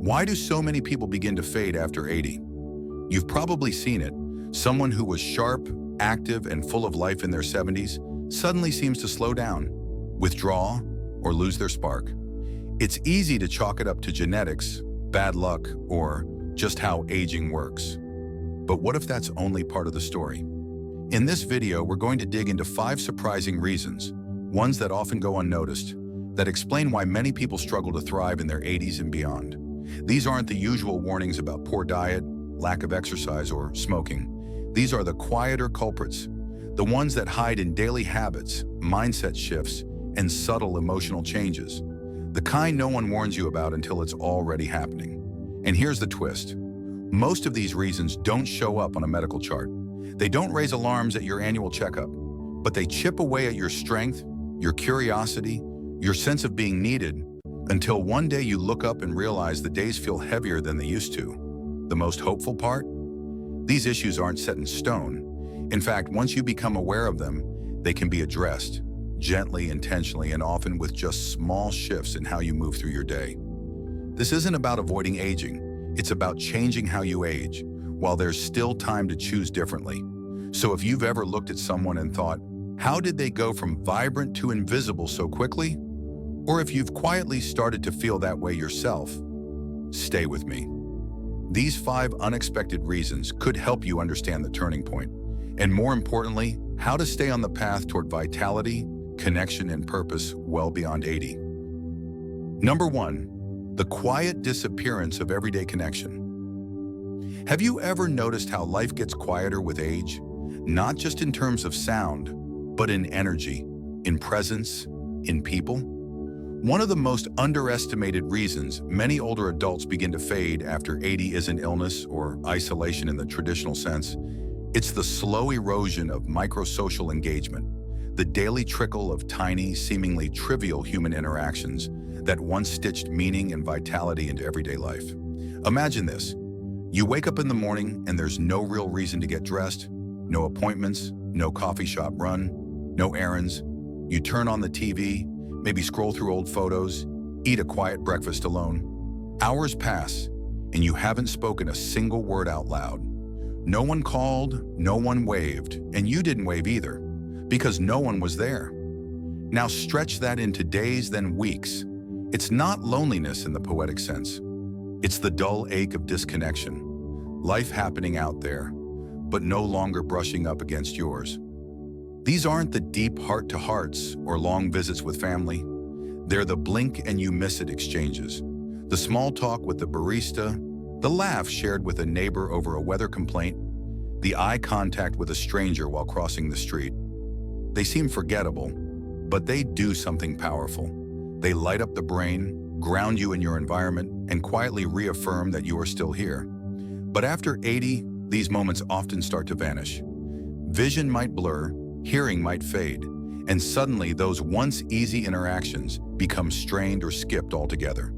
Why do so many people begin to fade after 80? You've probably seen it. Someone who was sharp, active, and full of life in their 70s suddenly seems to slow down, withdraw, or lose their spark. It's easy to chalk it up to genetics, bad luck, or just how aging works. But what if that's only part of the story? In this video, we're going to dig into 5 surprising reasons, ones that often go unnoticed, that explain why many people struggle to thrive in their 80s and beyond. These aren't the usual warnings about poor diet, lack of exercise, or smoking. These are the quieter culprits, the ones that hide in daily habits, mindset shifts, and subtle emotional changes. The kind no one warns you about until it's already happening. And here's the twist. Most of these reasons don't show up on a medical chart. They don't raise alarms at your annual checkup, but they chip away at your strength, your curiosity, your sense of being needed, until one day you look up and realize the days feel heavier than they used to. The most hopeful part? These issues aren't set in stone. In fact, once you become aware of them, they can be addressed, gently, intentionally, and often with just small shifts in how you move through your day. This isn't about avoiding aging. It's about changing how you age, while there's still time to choose differently. So if you've ever looked at someone and thought, how did they go from vibrant to invisible so quickly? Or if you've quietly started to feel that way yourself, stay with me. These 5 unexpected reasons could help you understand the turning point, and more importantly, how to stay on the path toward vitality, connection, and purpose well beyond 80. Number 1, the quiet disappearance of everyday connection. Have you ever noticed how life gets quieter with age? Not just in terms of sound, but in energy, in presence, in people? One of the most underestimated reasons many older adults begin to fade after 80 isn't illness or isolation in the traditional sense. It's the slow erosion of microsocial engagement, the daily trickle of tiny, seemingly trivial human interactions that once stitched meaning and vitality into everyday life. Imagine this. You wake up in the morning and there's no real reason to get dressed, no appointments, no coffee shop run, no errands. You turn on the TV, maybe scroll through old photos, eat a quiet breakfast alone. Hours pass, and you haven't spoken a single word out loud. No one called, no one waved, and you didn't wave either, because no one was there. Now stretch that into days, then weeks. It's not loneliness in the poetic sense. It's the dull ache of disconnection. Life happening out there, but no longer brushing up against yours. These aren't the deep heart-to-hearts or long visits with family. They're the blink-and-you-miss-it exchanges. The small talk with the barista, the laugh shared with a neighbor over a weather complaint, the eye contact with a stranger while crossing the street. They seem forgettable, but they do something powerful. They light up the brain, ground you in your environment, and quietly reaffirm that you are still here. But after 80, these moments often start to vanish. Vision might blur, hearing might fade, and suddenly those once easy interactions become strained or skipped altogether.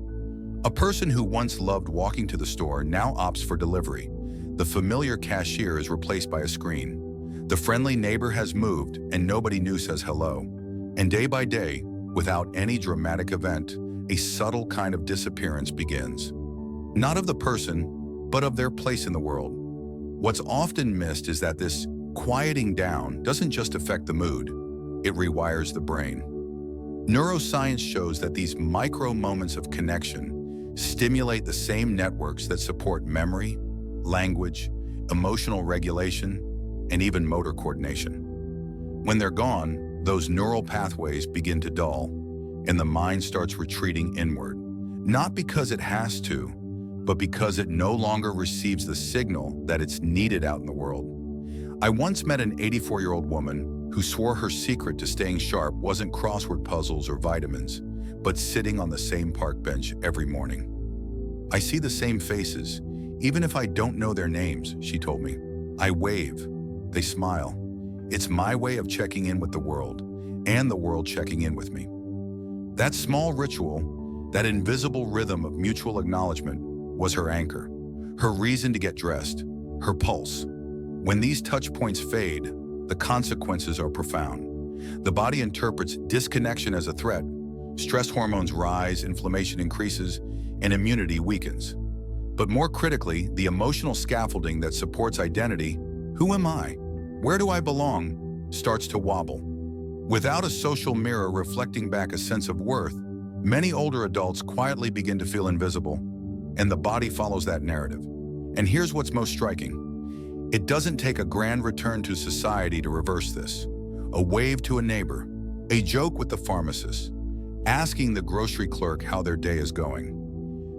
A person who once loved walking to the store now opts for delivery. The familiar cashier is replaced by a screen. The friendly neighbor has moved and nobody new says hello. And day by day, without any dramatic event, a subtle kind of disappearance begins. Not of the person, but of their place in the world. What's often missed is that this quieting down doesn't just affect the mood, it rewires the brain. Neuroscience shows that these micro moments of connection stimulate the same networks that support memory, language, emotional regulation, and even motor coordination. When they're gone, those neural pathways begin to dull, and the mind starts retreating inward, not because it has to, but because it no longer receives the signal that it's needed out in the world. I once met an 84-year-old woman who swore her secret to staying sharp wasn't crossword puzzles or vitamins, but sitting on the same park bench every morning. I see the same faces, even if I don't know their names, she told me. I wave, they smile. It's my way of checking in with the world, and the world checking in with me. That small ritual, that invisible rhythm of mutual acknowledgement, was her anchor, her reason to get dressed, her pulse. When these touch points fade, the consequences are profound. The body interprets disconnection as a threat. Stress hormones rise, inflammation increases, and immunity weakens. But more critically, the emotional scaffolding that supports identity, who am I? Where do I belong? Starts to wobble. Without a social mirror reflecting back a sense of worth, many older adults quietly begin to feel invisible, and the body follows that narrative. And here's what's most striking. It doesn't take a grand return to society to reverse this. A wave to a neighbor, a joke with the pharmacist, asking the grocery clerk how their day is going.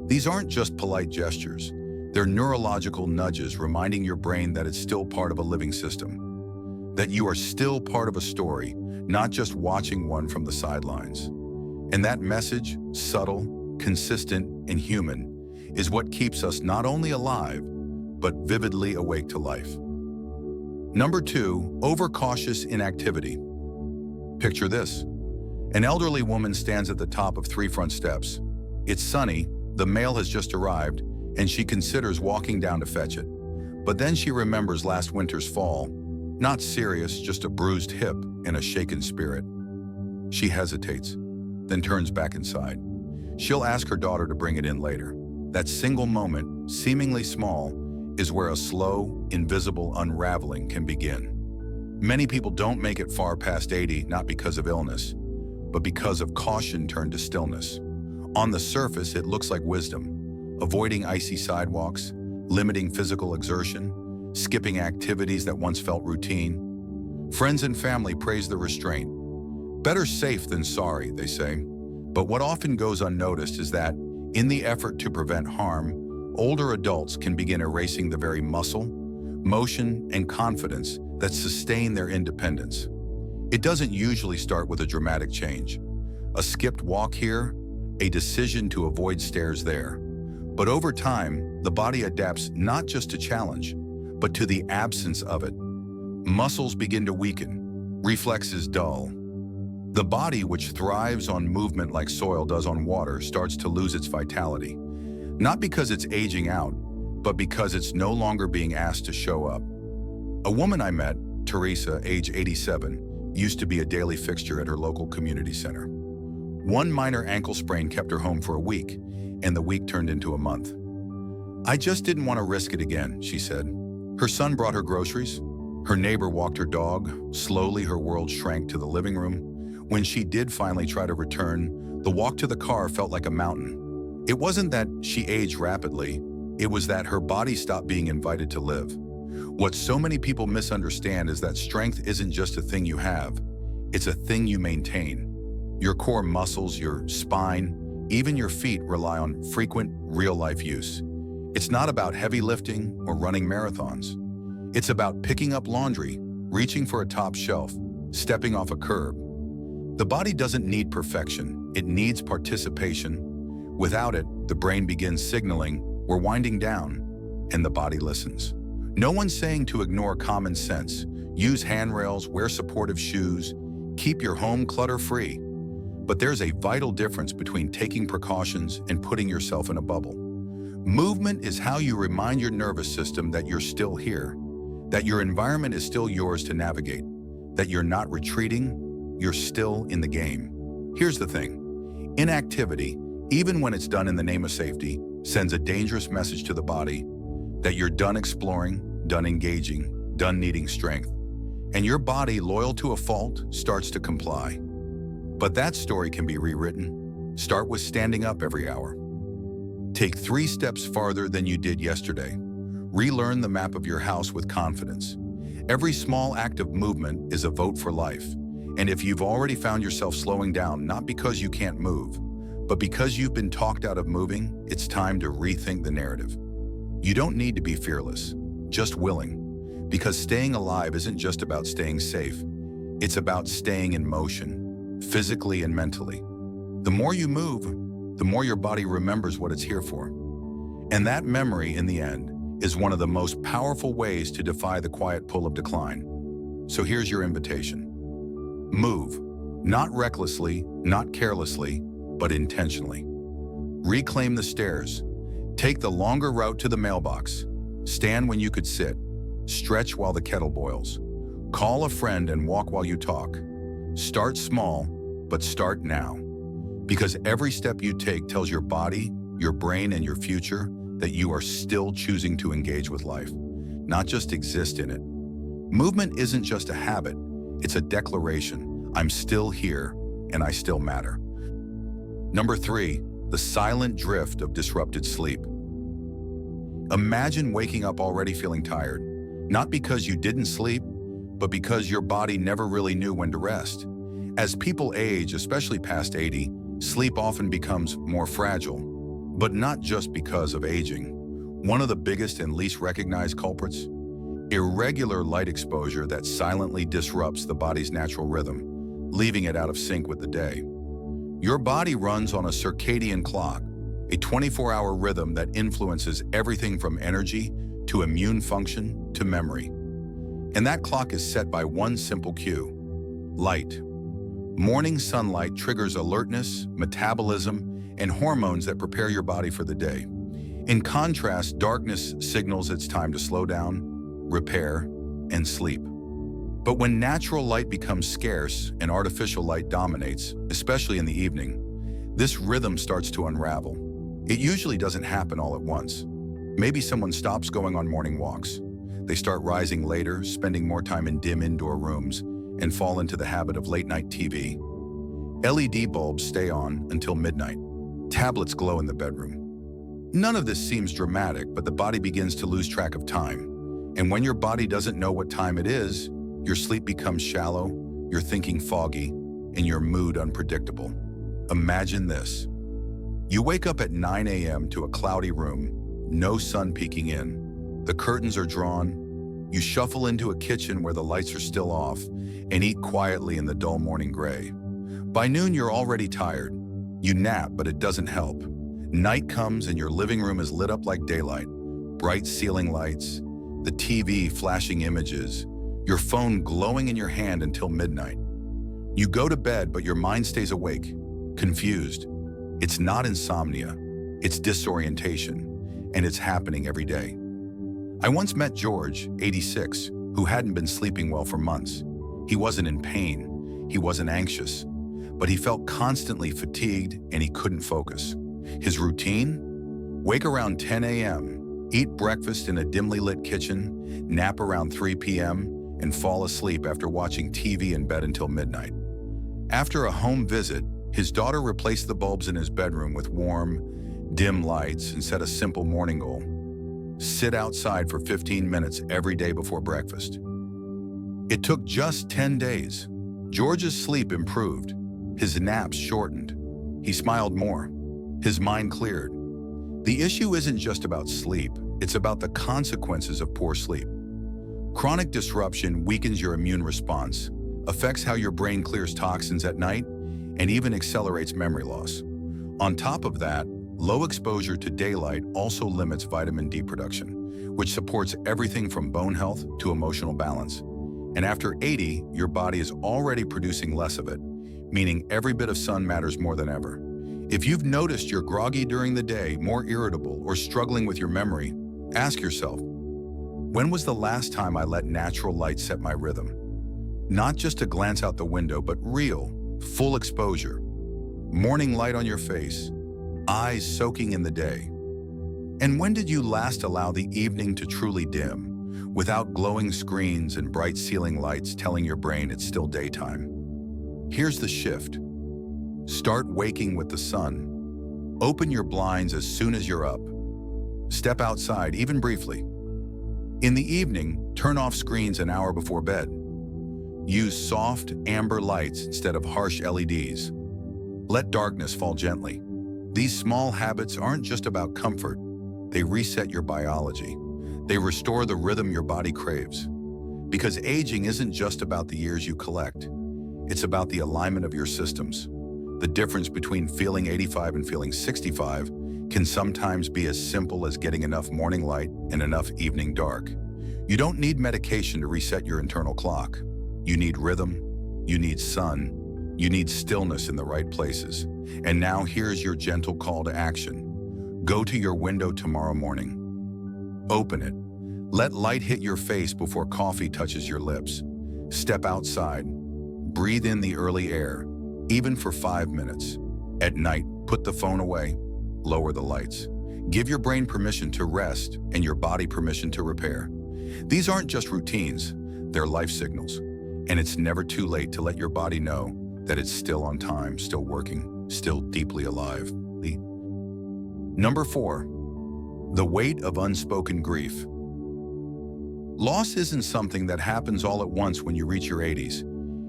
These aren't just polite gestures. They're neurological nudges reminding your brain that it's still part of a living system, that you are still part of a story, not just watching one from the sidelines. And that message, subtle, consistent, and human, is what keeps us not only alive, but vividly awake to life. Number 2, overcautious inactivity. Picture this. An elderly woman stands at the top of 3 front steps. It's sunny, the mail has just arrived, and she considers walking down to fetch it. But then she remembers last winter's fall, not serious, just a bruised hip and a shaken spirit. She hesitates, then turns back inside. She'll ask her daughter to bring it in later. That single moment, seemingly small, is where a slow, invisible unraveling can begin. Many people don't make it far past 80, not because of illness, but because of caution turned to stillness. On the surface, it looks like wisdom, avoiding icy sidewalks, limiting physical exertion, skipping activities that once felt routine. Friends and family praise the restraint. Better safe than sorry, they say. But what often goes unnoticed is that, in the effort to prevent harm, older adults can begin erasing the very muscle, motion, and confidence that sustain their independence. It doesn't usually start with a dramatic change. A skipped walk here, a decision to avoid stairs there. But over time, the body adapts not just to challenge, but to the absence of it. Muscles begin to weaken, reflexes dull. The body, which thrives on movement like soil does on water, starts to lose its vitality. Not because it's aging out, but because it's no longer being asked to show up. A woman I met, Teresa, age 87, used to be a daily fixture at her local community center. One minor ankle sprain kept her home for a week, and the week turned into a month. I just didn't want to risk it again, she said. Her son brought her groceries. Her neighbor walked her dog. Slowly, her world shrank to the living room. When she did finally try to return, the walk to the car felt like a mountain. It wasn't that she aged rapidly. It was that her body stopped being invited to live. What so many people misunderstand is that strength isn't just a thing you have. It's a thing you maintain. Your core muscles, your spine, even your feet rely on frequent, real-life use. It's not about heavy lifting or running marathons. It's about picking up laundry, reaching for a top shelf, stepping off a curb. The body doesn't need perfection, it needs participation. Without it, the brain begins signaling, we're winding down, and the body listens. No one's saying to ignore common sense. Use handrails, wear supportive shoes, keep your home clutter-free. But there's a vital difference between taking precautions and putting yourself in a bubble. Movement is how you remind your nervous system that you're still here, that your environment is still yours to navigate, that you're not retreating, you're still in the game. Here's the thing. Inactivity, even when it's done in the name of safety, sends a dangerous message to the body that you're done exploring, done engaging, done needing strength. And your body, loyal to a fault, starts to comply. But that story can be rewritten. Start with standing up every hour. Take 3 steps farther than you did yesterday. Relearn the map of your house with confidence. Every small act of movement is a vote for life. And if you've already found yourself slowing down, not because you can't move, but because you've been talked out of moving, it's time to rethink the narrative. You don't need to be fearless, just willing. Because staying alive isn't just about staying safe. It's about staying in motion, physically and mentally. The more you move, the more your body remembers what it's here for. And that memory, in the end, is one of the most powerful ways to defy the quiet pull of decline. So here's your invitation. Move, not recklessly, not carelessly, but intentionally. Reclaim the stairs. Take the longer route to the mailbox. Stand when you could sit. Stretch while the kettle boils. Call a friend and walk while you talk. Start small, but start now. Because every step you take tells your body, your brain, and your future that you are still choosing to engage with life, not just exist in it. Movement isn't just a habit, it's a declaration. I'm still here, and I still matter. Number 3, the silent drift of disrupted sleep. Imagine waking up already feeling tired, not because you didn't sleep, but because your body never really knew when to rest. As people age, especially past 80, sleep often becomes more fragile, but not just because of aging. One of the biggest and least recognized culprits? Irregular light exposure that silently disrupts the body's natural rhythm, leaving it out of sync with the day. Your body runs on a circadian clock, a 24-hour rhythm that influences everything from energy to immune function to memory. And that clock is set by one simple cue: light. Morning sunlight triggers alertness, metabolism, and hormones that prepare your body for the day. In contrast, darkness signals it's time to slow down, repair, and sleep. But when natural light becomes scarce and artificial light dominates, especially in the evening, this rhythm starts to unravel. It usually doesn't happen all at once. Maybe someone stops going on morning walks. They start rising later, spending more time in dim indoor rooms, and fall into the habit of late-night TV. LED bulbs stay on until midnight. Tablets glow in the bedroom. None of this seems dramatic, but the body begins to lose track of time. And when your body doesn't know what time it is, your sleep becomes shallow, your thinking foggy, and your mood unpredictable. Imagine this. You wake up at 9 a.m. to a cloudy room, no sun peeking in. The curtains are drawn. You shuffle into a kitchen where the lights are still off and eat quietly in the dull morning gray. By noon, you're already tired. You nap, but it doesn't help. Night comes and your living room is lit up like daylight. Bright ceiling lights, the TV flashing images, your phone glowing in your hand until midnight. You go to bed, but your mind stays awake, confused. It's not insomnia, it's disorientation, and it's happening every day. I once met George, 86, who hadn't been sleeping well for months. He wasn't in pain, he wasn't anxious, but he felt constantly fatigued and he couldn't focus. His routine? Wake around 10 a.m., eat breakfast in a dimly lit kitchen, nap around 3 p.m., and fall asleep after watching TV in bed until midnight. After a home visit, his daughter replaced the bulbs in his bedroom with warm, dim lights and set a simple morning goal: sit outside for 15 minutes every day before breakfast. It took just 10 days. George's sleep improved. His naps shortened. He smiled more. His mind cleared. The issue isn't just about sleep, it's about the consequences of poor sleep. Chronic disruption weakens your immune response, affects how your brain clears toxins at night, and even accelerates memory loss. On top of that, low exposure to daylight also limits vitamin D production, which supports everything from bone health to emotional balance. And after 80, your body is already producing less of it, meaning every bit of sun matters more than ever. If you've noticed you're groggy during the day, more irritable, or struggling with your memory, ask yourself, when was the last time I let natural light set my rhythm? Not just a glance out the window, but real, full exposure. Morning light on your face, eyes soaking in the day. And when did you last allow the evening to truly dim, without glowing screens and bright ceiling lights telling your brain it's still daytime? Here's the shift. Start waking with the sun. Open your blinds as soon as you're up. Step outside, even briefly. In the evening, turn off screens an hour before bed. Use soft, amber lights instead of harsh LEDs. Let darkness fall gently. These small habits aren't just about comfort. They reset your biology. They restore the rhythm your body craves. Because aging isn't just about the years you collect. It's about the alignment of your systems. The difference between feeling 85 and feeling 65 can sometimes be as simple as getting enough morning light and enough evening dark. You don't need medication to reset your internal clock. You need rhythm, you need sun, you need stillness in the right places. And now here's your gentle call to action. Go to your window tomorrow morning. Open it. Let light hit your face before coffee touches your lips. Step outside. Breathe in the early air, even for 5 minutes. At night, put the phone away. lower the lights. Give your brain permission to rest and your body permission to repair. These aren't just routines, they're life signals. And it's never too late to let your body know that it's still on time, still working, still deeply alive. Number 4, the weight of unspoken grief. Loss isn't something that happens all at once when you reach your 80s.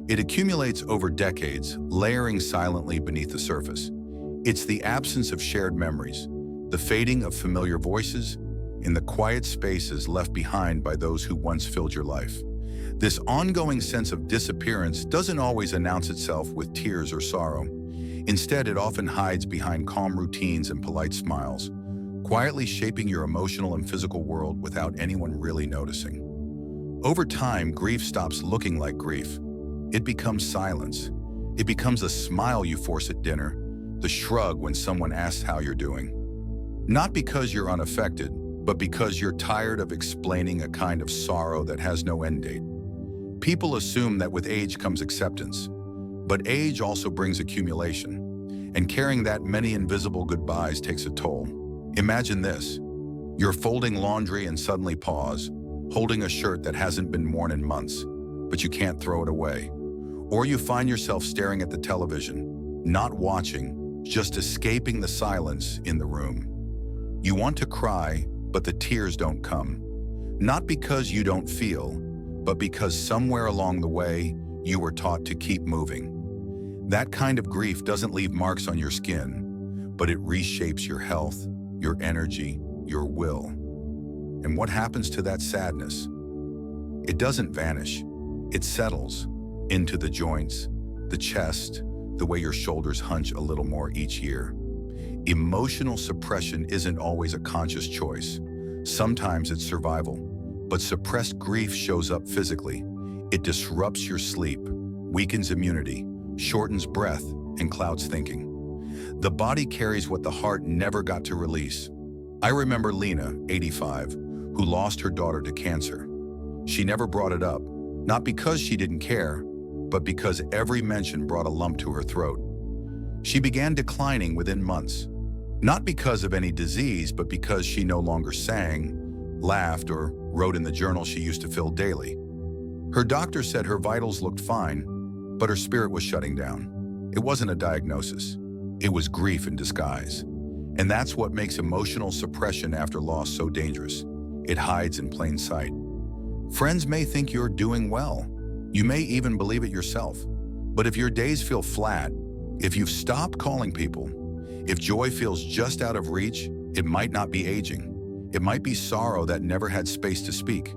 It accumulates over decades, layering silently beneath the surface. It's the absence of shared memories, the fading of familiar voices, and the quiet spaces left behind by those who once filled your life. This ongoing sense of disappearance doesn't always announce itself with tears or sorrow. Instead, it often hides behind calm routines and polite smiles, quietly shaping your emotional and physical world without anyone really noticing. Over time, grief stops looking like grief. It becomes silence. It becomes a smile you force at dinner, the shrug when someone asks how you're doing. Not because you're unaffected, but because you're tired of explaining a kind of sorrow that has no end date. People assume that with age comes acceptance, but age also brings accumulation, and carrying that many invisible goodbyes takes a toll. Imagine this: you're folding laundry and suddenly pause, holding a shirt that hasn't been worn in months, but you can't throw it away. Or you find yourself staring at the television, not watching, just escaping the silence in the room. You want to cry, but the tears don't come. Not because you don't feel, but because somewhere along the way, you were taught to keep moving. That kind of grief doesn't leave marks on your skin, but it reshapes your health, your energy, your will. And what happens to that sadness? It doesn't vanish. It settles into the joints, the chest, the way your shoulders hunch a little more each year. Emotional suppression isn't always a conscious choice. Sometimes it's survival, but suppressed grief shows up physically. It disrupts your sleep, weakens immunity, shortens breath, and clouds thinking. The body carries what the heart never got to release. I remember Lena, 85, who lost her daughter to cancer. She never brought it up, not because she didn't care, but because every mention brought a lump to her throat. She began declining within months, not because of any disease, but because she no longer sang, laughed, or wrote in the journal she used to fill daily. Her doctor said her vitals looked fine, but her spirit was shutting down. It wasn't a diagnosis. It was grief in disguise. And that's what makes emotional suppression after loss so dangerous. It hides in plain sight. Friends may think you're doing well. You may even believe it yourself. But if your days feel flat, if you've stopped calling people, if joy feels just out of reach, it might not be aging. It might be sorrow that never had space to speak.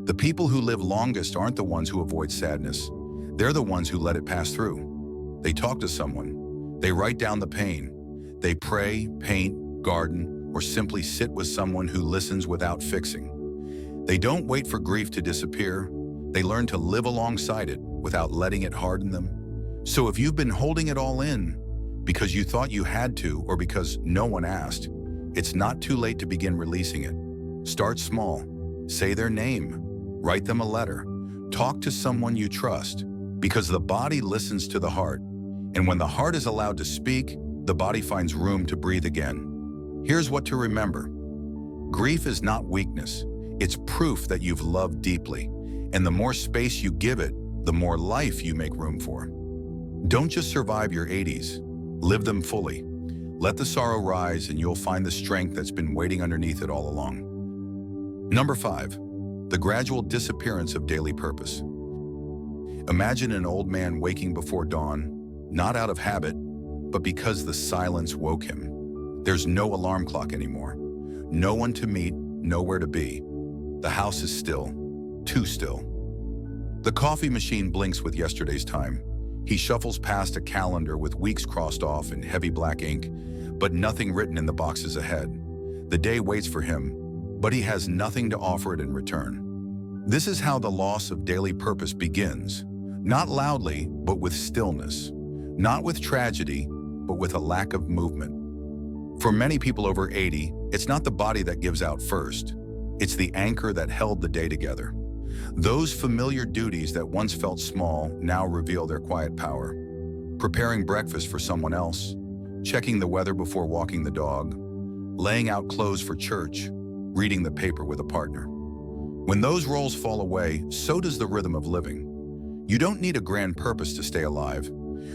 The people who live longest aren't the ones who avoid sadness. They're the ones who let it pass through. They talk to someone. They write down the pain. They pray, paint, garden, or simply sit with someone who listens without fixing. They don't wait for grief to disappear. They learn to live alongside it without letting it harden them. So if you've been holding it all in because you thought you had to or because no one asked, it's not too late to begin releasing it. Start small. Say their name. Write them a letter. Talk to someone you trust, because the body listens to the heart. And when the heart is allowed to speak, the body finds room to breathe again. Here's what to remember. Grief is not weakness. It's proof that you've loved deeply. And the more space you give it, the more life you make room for. Don't just survive your 80s. Live them fully. Let the sorrow rise and you'll find the strength that's been waiting underneath it all along. Number 5, the gradual disappearance of daily purpose. Imagine an old man waking before dawn, not out of habit, but because the silence woke him. There's no alarm clock anymore. No one to meet, nowhere to be. The house is still, too still. The coffee machine blinks with yesterday's time. He shuffles past a calendar with weeks crossed off in heavy black ink, but nothing written in the boxes ahead. The day waits for him, but he has nothing to offer it in return. This is how the loss of daily purpose begins. Not loudly, but with stillness. Not with tragedy, but with a lack of movement. For many people over 80, it's not the body that gives out first. It's the anchor that held the day together. Those familiar duties that once felt small now reveal their quiet power. Preparing breakfast for someone else, checking the weather before walking the dog, laying out clothes for church, reading the paper with a partner. When those roles fall away, so does the rhythm of living. You don't need a grand purpose to stay alive.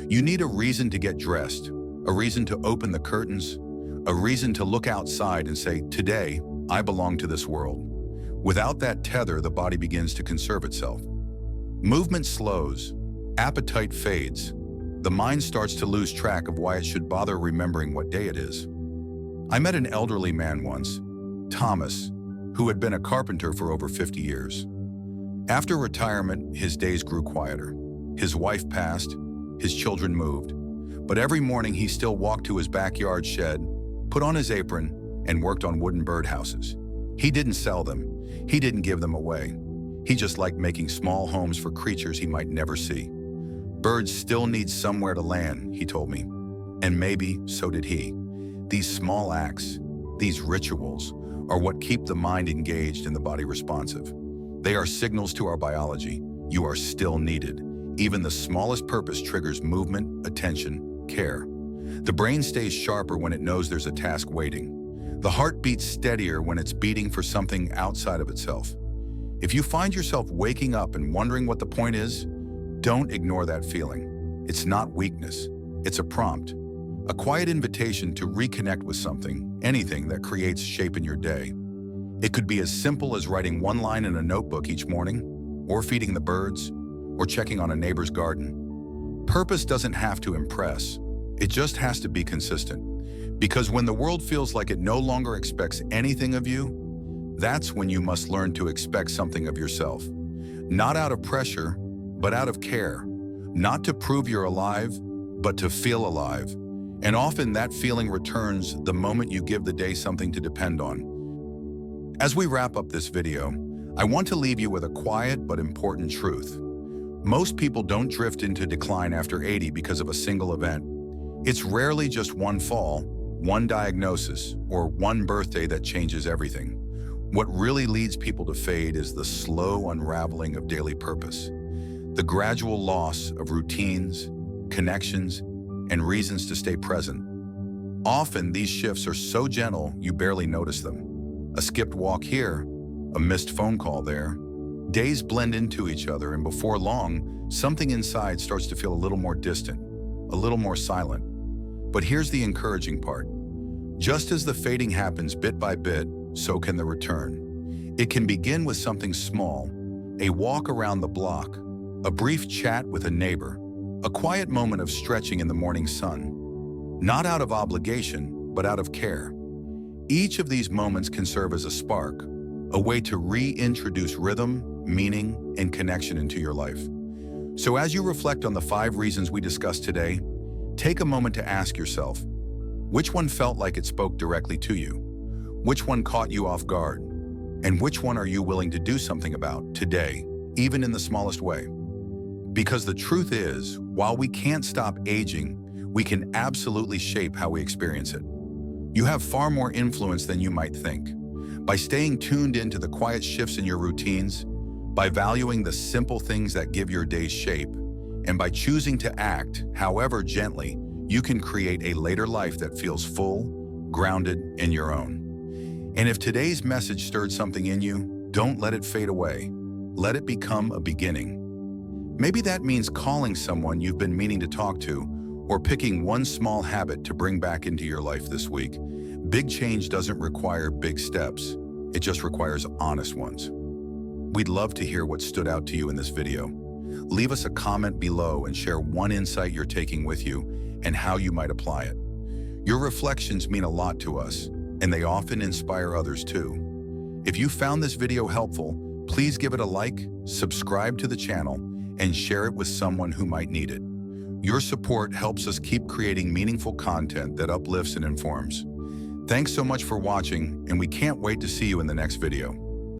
You need a reason to get dressed, a reason to open the curtains, a reason to look outside and say, today, I belong to this world. Without that tether, the body begins to conserve itself. Movement slows, appetite fades. The mind starts to lose track of why it should bother remembering what day it is. I met an elderly man once, Thomas, who had been a carpenter for over 50 years. After retirement, his days grew quieter. His wife passed, his children moved, but every morning he still walked to his backyard shed, put on his apron, and worked on wooden birdhouses. He didn't sell them. He didn't give them away. He just liked making small homes for creatures he might never see. Birds still need somewhere to land, he told me, and maybe so did he. These small acts, these rituals, are what keep the mind engaged and the body responsive. They are signals to our biology. You are still needed. Even the smallest purpose triggers movement, attention, care. The brain stays sharper when it knows there's a task waiting. The heart beats steadier when it's beating for something outside of itself. If you find yourself waking up and wondering what the point is, don't ignore that feeling. It's not weakness. It's a prompt, a quiet invitation to reconnect with something, anything that creates shape in your day. It could be as simple as writing one line in a notebook each morning, or feeding the birds, or checking on a neighbor's garden. Purpose doesn't have to impress. It just has to be consistent. Because when the world feels like it no longer expects anything of you, that's when you must learn to expect something of yourself. Not out of pressure, but out of care. Not to prove you're alive, but to feel alive. And often that feeling returns the moment you give the day something to depend on. As we wrap up this video, I want to leave you with a quiet but important truth. Most people don't drift into decline after 80 because of a single event. It's rarely just one fall, one diagnosis, or one birthday that changes everything. What really leads people to fade is the slow unraveling of daily purpose. The gradual loss of routines, connections, and reasons to stay present. Often these shifts are so gentle you barely notice them. A skipped walk here, a missed phone call there. Days blend into each other, and before long, something inside starts to feel a little more distant, a little more silent. But here's the encouraging part. Just as the fading happens bit by bit, so can the return. It can begin with something small, a walk around the block, a brief chat with a neighbor, a quiet moment of stretching in the morning sun. Not out of obligation, but out of care. Each of these moments can serve as a spark, a way to reintroduce rhythm, meaning, and connection into your life. So as you reflect on the 5 reasons we discussed today, take a moment to ask yourself, which one felt like it spoke directly to you? Which one caught you off guard? And which one are you willing to do something about today, even in the smallest way? Because the truth is, while we can't stop aging, we can absolutely shape how we experience it. You have far more influence than you might think. By staying tuned into the quiet shifts in your routines, by valuing the simple things that give your days shape, and by choosing to act, however gently, you can create a later life that feels full, grounded, and your own. And if today's message stirred something in you, don't let it fade away. Let it become a beginning. Maybe that means calling someone you've been meaning to talk to, or picking one small habit to bring back into your life this week. Big change doesn't require big steps. It just requires honest ones. We'd love to hear what stood out to you in this video. Leave us a comment below and share one insight you're taking with you and how you might apply it. Your reflections mean a lot to us, and they often inspire others too. If you found this video helpful, please give it a like, subscribe to the channel, and share it with someone who might need it. Your support helps us keep creating meaningful content that uplifts and informs. Thanks so much for watching, and we can't wait to see you in the next video.